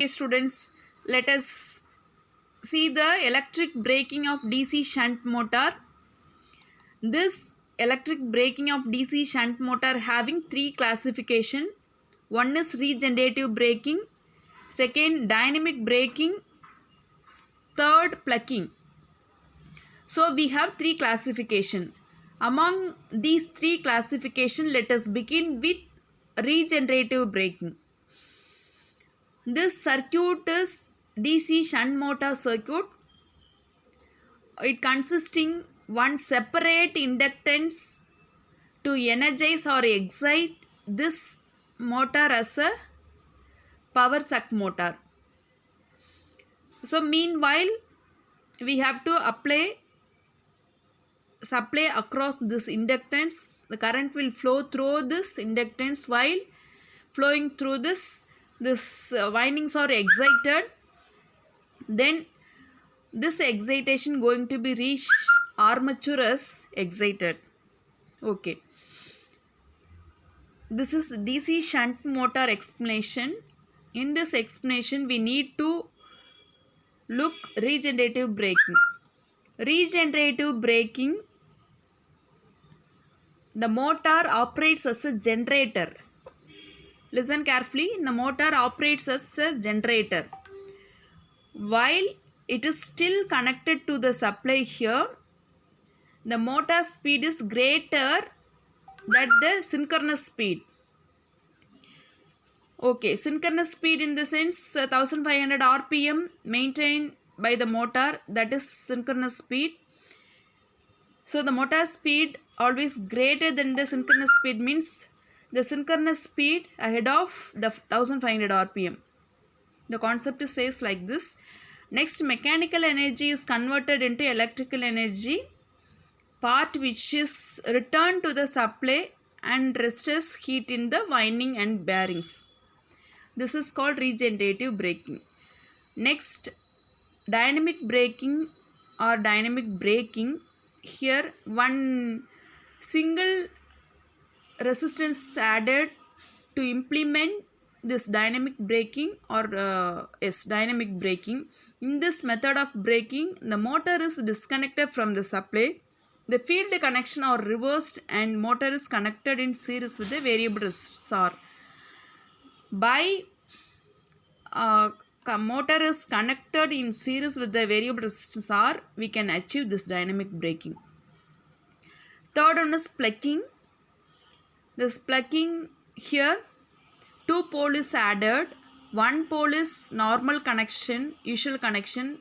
Okay, students, let us see the electric braking of DC shunt motor. This electric braking of DC shunt motor having three classification. One is regenerative braking, second dynamic braking, third plucking. So we have three classification. Among these three classification, let us begin with regenerative braking. This circuit is DC shunt motor circuit. It consisting one separate inductance to energize or excite this motor as a power suck motor. So meanwhile, we have to supply across this inductance. The current will flow through this inductance. While flowing through this windings are excited. Then this excitation going to be reached armature as excited. Okay. This is DC shunt motor explanation. In this explanation, we need to look regenerative braking. Regenerative braking, the motor operates as a generator. Listen carefully. The motor operates as a generator. While it is still connected to the supply here, the motor speed is greater than the synchronous speed. Okay, synchronous speed in the sense 1500 RPM maintained by the motor, that is synchronous speed. So the motor speed always greater than the synchronous speed means the synchronous speed ahead of the 1500 RPM. The concept says like this. Next, mechanical energy is converted into electrical energy, part which is returned to the supply and rest as heat in the winding and bearings. This is called regenerative braking. Next, dynamic braking or dynamic braking. Here one single resistance is added to implement this dynamic braking or dynamic braking. In this method of braking, the motor is disconnected from the supply. The field connection are reversed and motor is connected in series with the variable resistance R. By motor is connected in series with the variable resistance R, we can achieve this dynamic braking. Third one is plucking. This plucking here, two pole is added. One pole is normal connection, usual connection.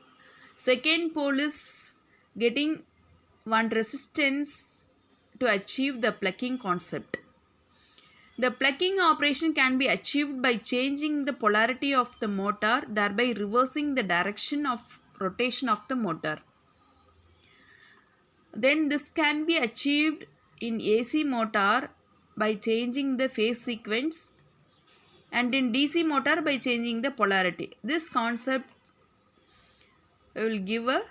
Second pole is getting one resistance to achieve the plucking concept. The plucking operation can be achieved by changing the polarity of the motor, thereby reversing the direction of rotation of the motor. Then this can be achieved in AC motor by changing the phase sequence, and in DC motor by changing the polarity. This concept will give a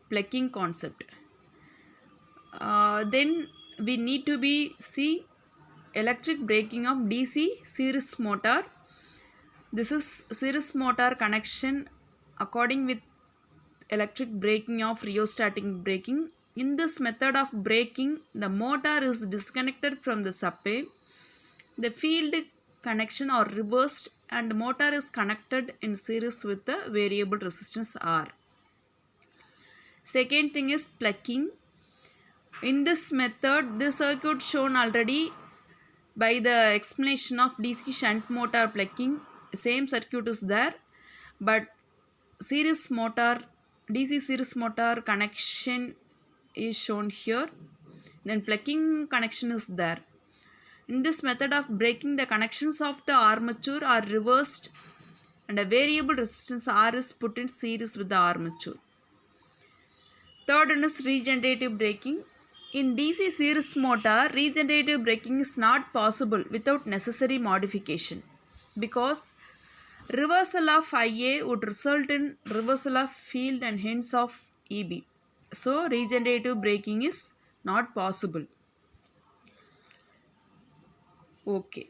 plucking concept. Then we need to see electric braking of DC series motor. This is series motor connection according with electric braking of rheostatic braking. In this method of braking, the motor is disconnected from the supply. The field connection are reversed and motor is connected in series with the variable resistance R. Second thing is plucking. In this method, this circuit shown already by the explanation of DC shunt motor plucking. Same circuit is there, but series motor, DC series motor connection is shown here. Then plucking connection is there. In this method of braking, the connections of the armature are reversed and a variable resistance R is put in series with the armature. Third one is regenerative braking. In DC series motor, regenerative braking is not possible without necessary modification, because reversal of IA would result in reversal of field and hence of EB. So regenerative braking is not possible. Okay.